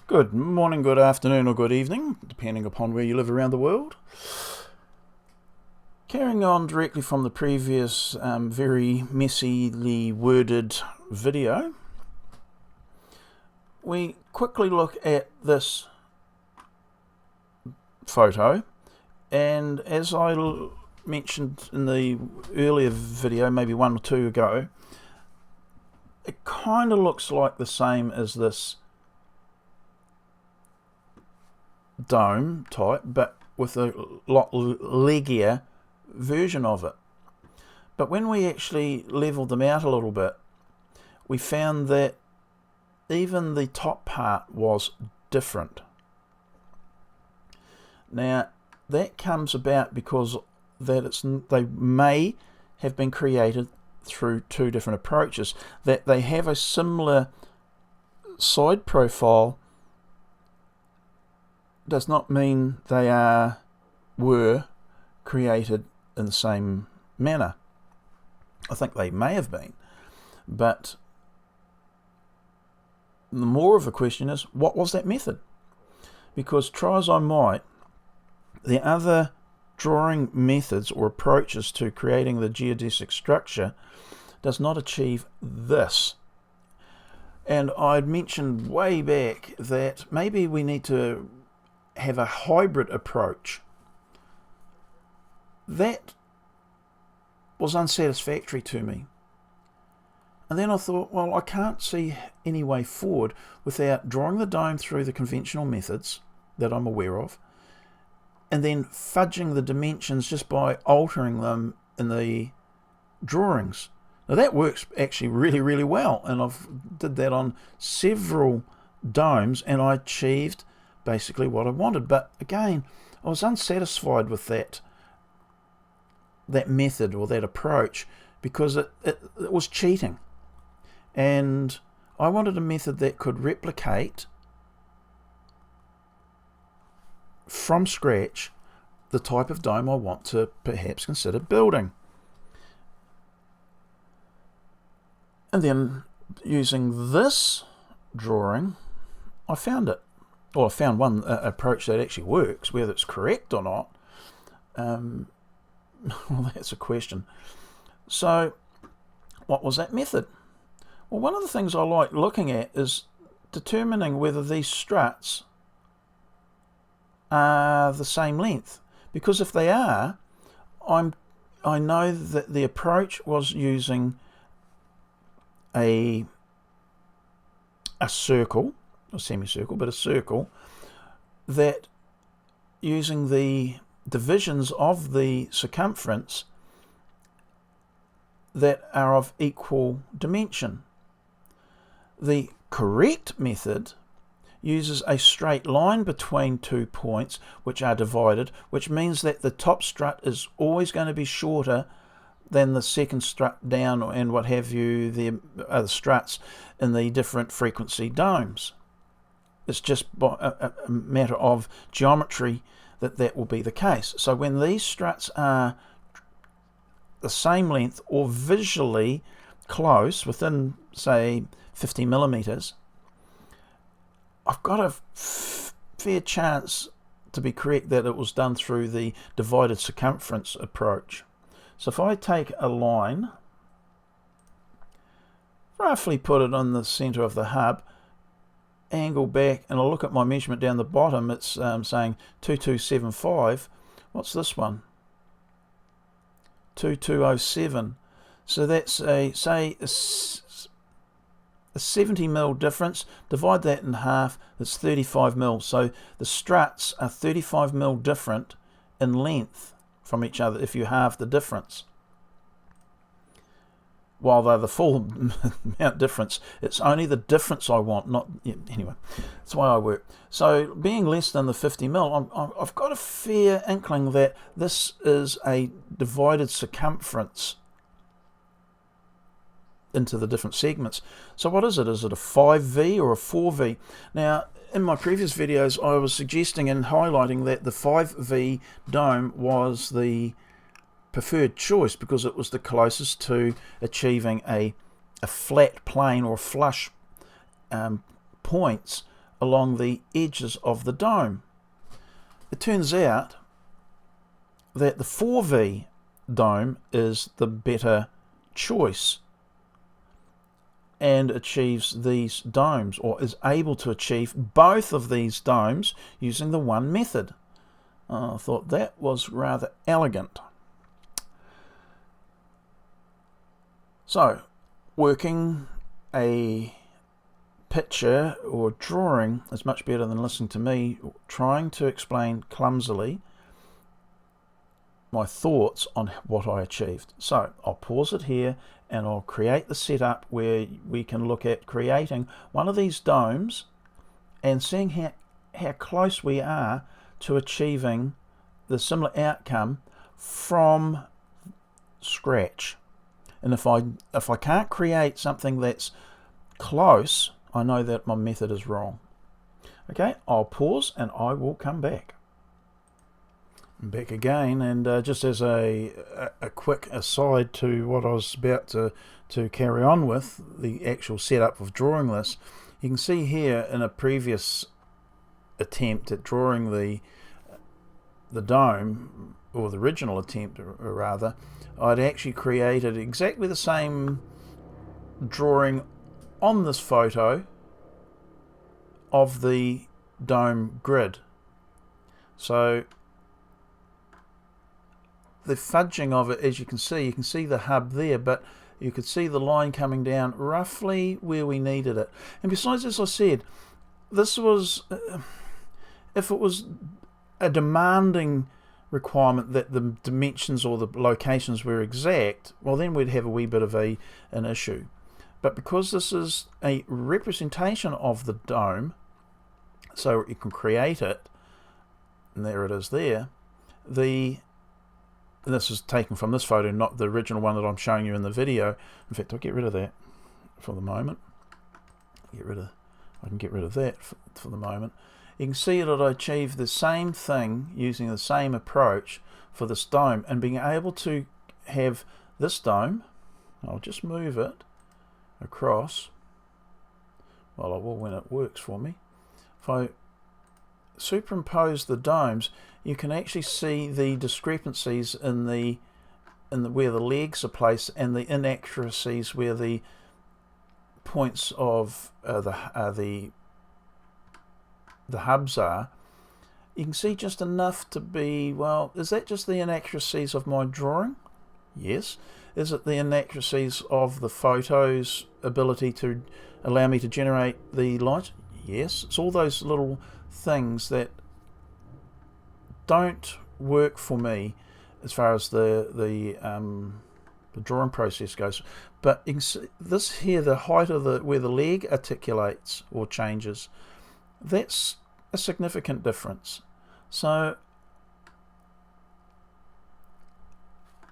Good morning, good afternoon, or good evening, depending upon where you live around the world. Carrying on directly from the previous very messily worded video, we quickly look at this photo, and as I mentioned in the earlier video, maybe one or two ago, it kind of looks like the same as this dome type, but with a lot leggier version of it. But when we actually leveled them out a little bit, we found that even the top part was different. Now that comes about because they may have been created through two different approaches, that they have a similar side profile does not mean they were created in the same manner. I think they may have been, but the more of the question is, what was that method? Because try as I might, the other drawing methods or approaches to creating the geodesic structure does not achieve this. And I'd mentioned way back that maybe we need to have a hybrid approach. That was unsatisfactory to me. And then I thought, well, I can't see any way forward without drawing the dome through the conventional methods that I'm aware of, and then fudging the dimensions just by altering them in the drawings. Now that works actually really, really well, and I've did that on several domes, and I achieved basically what I wanted. But again, I was unsatisfied with that method or that approach, because it was cheating, and I wanted a method that could replicate from scratch the type of dome I want to perhaps consider building. And then using this drawing, I found it. Well, I found one approach that actually works. Whether it's correct or not, well, that's a question. So what was that method? Well, one of the things I like looking at is determining whether these struts are the same length, because if they are, I know that the approach was using a circle, a semicircle, but a circle, that using the divisions of the circumference that are of equal dimension. The correct method uses a straight line between 2 points which are divided, which means that the top strut is always going to be shorter than the second strut down, and what have you, the other struts in the different frequency domes. It's just a matter of geometry that will be the case. So when these struts are the same length or visually close, within say 50 millimeters, I've got a fair chance to be correct that it was done through the divided circumference approach. So if I take a line, roughly put it on the center of the hub, angle back, and I'll look at my measurement down the bottom, it's saying 2275. What's this one? 2207. So that's a 70 mil difference. Divide that in half, that's 35 mil. So the struts are 35 mil different in length from each other if you halve the difference. While they're the full amount difference, it's only the difference I want, not... Anyway, that's why I work. So being less than the 50 mil, I've got a fair inkling that this is a divided circumference into the different segments. So what is it? Is it a 5V or a 4V? Now, in my previous videos, I was suggesting and highlighting that the 5V dome was the preferred choice because it was the closest to achieving a flat plane or flush points along the edges of the dome. It turns out that the 4V dome is the better choice and achieves these domes, or is able to achieve both of these domes using the one method. I thought that was rather elegant. So, working a picture or drawing is much better than listening to me trying to explain clumsily my thoughts on what I achieved. So I'll pause it here and I'll create the setup where we can look at creating one of these domes and seeing how close we are to achieving the similar outcome from scratch. And if I can't create something that's close, I know that my method is wrong. Okay, I'll pause and I will come back. I'm back again, and just as a quick aside to what I was about to carry on with, the actual setup of drawing this, you can see here in a previous attempt at drawing the dome, or the original attempt rather, I'd actually created exactly the same drawing on this photo of the dome grid. So the fudging of it, as you can see the hub there, but you could see the line coming down roughly where we needed it. And besides, as I said, this was, if it was a demanding requirement that the dimensions or the locations were exact, well then we'd have a wee bit of an issue. But because this is a representation of the dome, so you can create it, and there it is there, this is taken from this photo, not the original one that I'm showing you in the video. In fact, I'll get rid of that for the moment. I can get rid of that for the moment. You can see that I achieved the same thing using the same approach for this dome, and being able to have this dome, I'll just move it across, well I will when it works for me. If I superimpose the domes, you can actually see the discrepancies in the where the legs are placed, and the inaccuracies where the points of the hubs are. You can see just enough to be, well, is that just the inaccuracies of my drawing? Yes. Is it the inaccuracies of the photo's ability to allow me to generate the light? Yes. It's all those little things that don't work for me as far as the drawing process goes. But you can see this here, the height of where the leg articulates or changes, that's a significant difference. So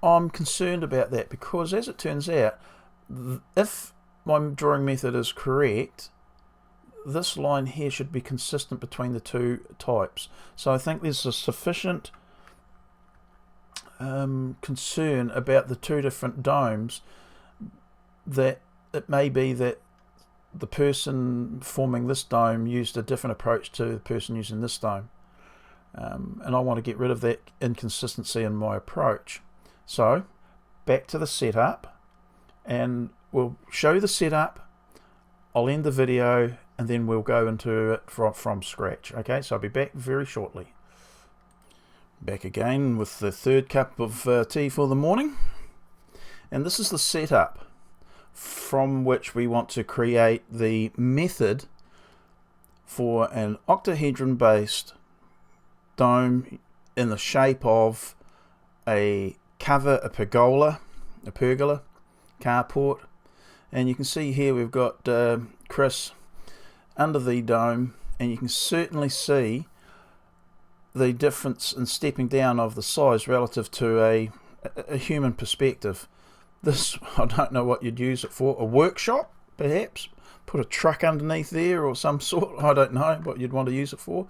I'm concerned about that, because as it turns out, if my drawing method is correct, this line here should be consistent between the two types. So I think there's a sufficient concern about the two different domes that it may be that the person forming this dome used a different approach to the person using this dome. And I want to get rid of that inconsistency in my approach. So back to the setup, and we'll show you the setup. I'll end the video and then we'll go into it from scratch. Okay, so I'll be back very shortly. Back again with the third cup of tea for the morning. And this is the setup from which we want to create the method for an octahedron based dome in the shape of a cover, a pergola carport. And you can see here we've got Chris under the dome, and you can certainly see the difference in stepping down of the size relative to a human perspective. This, I don't know what you'd use it for, a workshop perhaps, put a truck underneath there or some sort, I don't know what you'd want to use it for.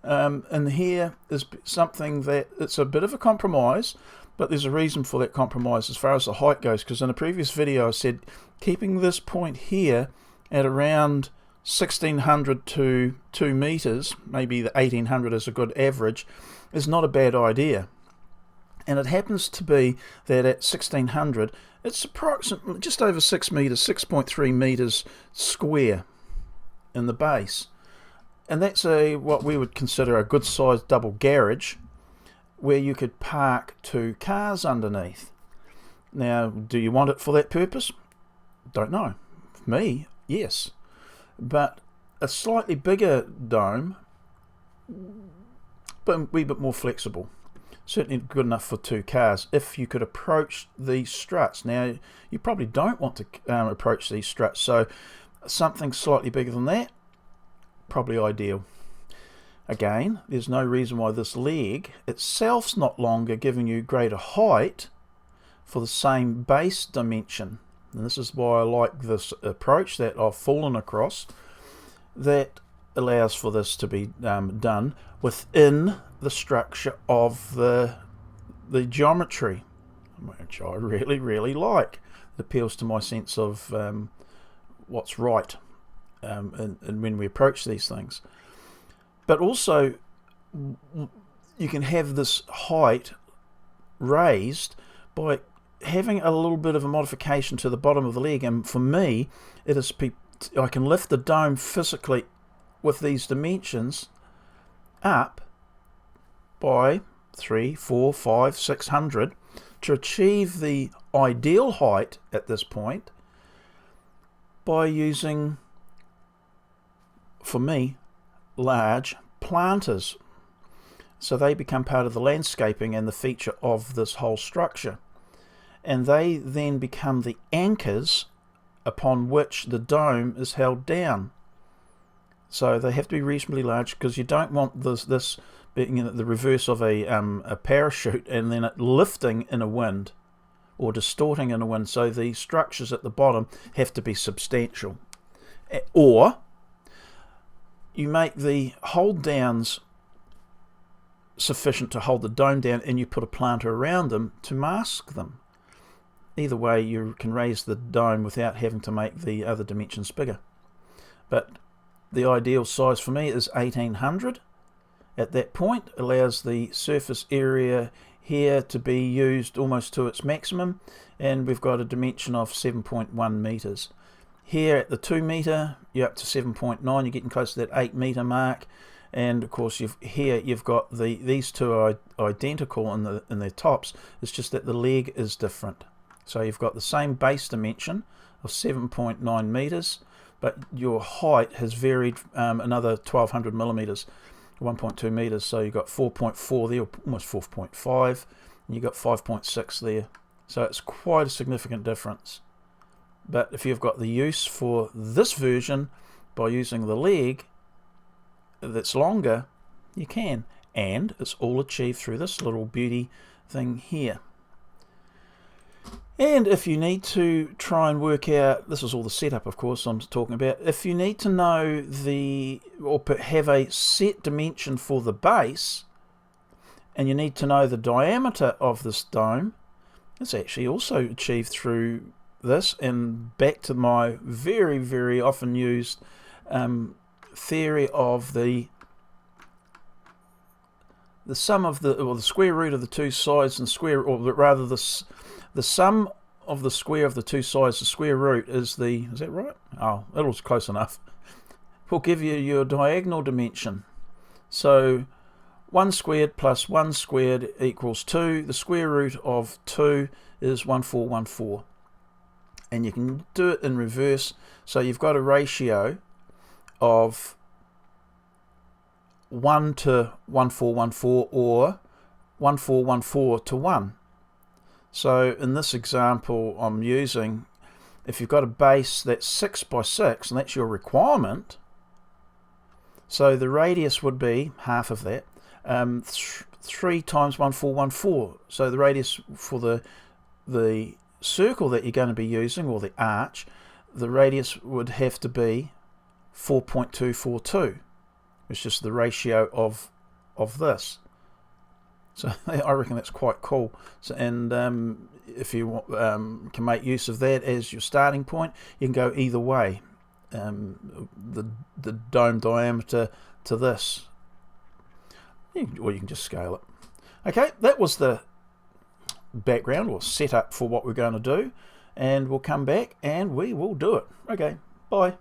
And here is something that it's a bit of a compromise, but there's a reason for that compromise as far as the height goes, because in a previous video I said keeping this point here at around 1600 to 2 meters, maybe the 1800 is a good average, is not a bad idea. And it happens to be that at 1600 it's approximately just over 6 meters, 6.3 meters square in the base. And that's what we would consider a good sized double garage where you could park 2 cars underneath. Now, do you want it for that purpose? Don't know. For me, yes. But a slightly bigger dome, but a wee bit more flexible. Certainly good enough for 2 cars if you could approach these struts. Now, you probably don't want to approach these struts, so something slightly bigger than that, probably ideal. Again, there's no reason why this leg itself's not longer, giving you greater height for the same base dimension. And this is why I like this approach that I've fallen across, that allows for this to be done within the structure of the geometry, which I really, really like. It appeals to my sense of what's right and when we approach these things. But also, you can have this height raised by having a little bit of a modification to the bottom of the leg. And for me, it is I can lift the dome physically with these dimensions up by 300, 400, 500, 600 to achieve the ideal height at this point by using, for me, large planters. So they become part of the landscaping and the feature of this whole structure. And they then become the anchors upon which the dome is held down. So they have to be reasonably large, because you don't want this being the reverse of a parachute and then it lifting in a wind or distorting in a wind. So the structures at the bottom have to be substantial. Or you make the hold downs sufficient to hold the dome down and you put a planter around them to mask them. Either way, you can raise the dome without having to make the other dimensions bigger. But the ideal size for me is 1800. At that point, allows the surface area here to be used almost to its maximum, and we've got a dimension of 7.1 meters. Here at the 2 meter, you're up to 7.9. You're getting close to that 8 meter mark, and of course you've got these two are identical in their tops. It's just that the leg is different. So you've got the same base dimension of 7.9 meters, but your height has varied another 1200 millimeters, 1.2 meters. So you've got 4.4 there, almost 4.5, and you've got 5.6 there. So it's quite a significant difference. But if you've got the use for this version by using the leg that's longer, you can. And it's all achieved through this little beauty thing here. And if you need to try and work out, this is all the setup of course I'm talking about, if you need to know or have a set dimension for the base, and you need to know the diameter of this dome, it's actually also achieved through this. And back to my very, very often used theory of the sum of the square root of the two sides and the sum of the square of the two sides, the square root is that right? Oh, it was close enough. Will give you your diagonal dimension. So 1 squared plus 1 squared equals 2. The square root of 2 is 1414. And you can do it in reverse. So you've got a ratio of 1 to 1414 or 1414 to 1. So in this example I'm using, if you've got a base that's 6 by 6, and that's your requirement, so the radius would be half of that, 3 times 1414. So the radius for the circle that you're going to be using, or the arch, the radius would have to be 4.242. It's just the ratio of this. So I reckon that's quite cool. So, and if you can make use of that as your starting point, you can go either way the dome diameter to this, or you can just scale it. Okay, that was the background or setup for what we're going to do, and we'll come back and we will do it. Okay, bye.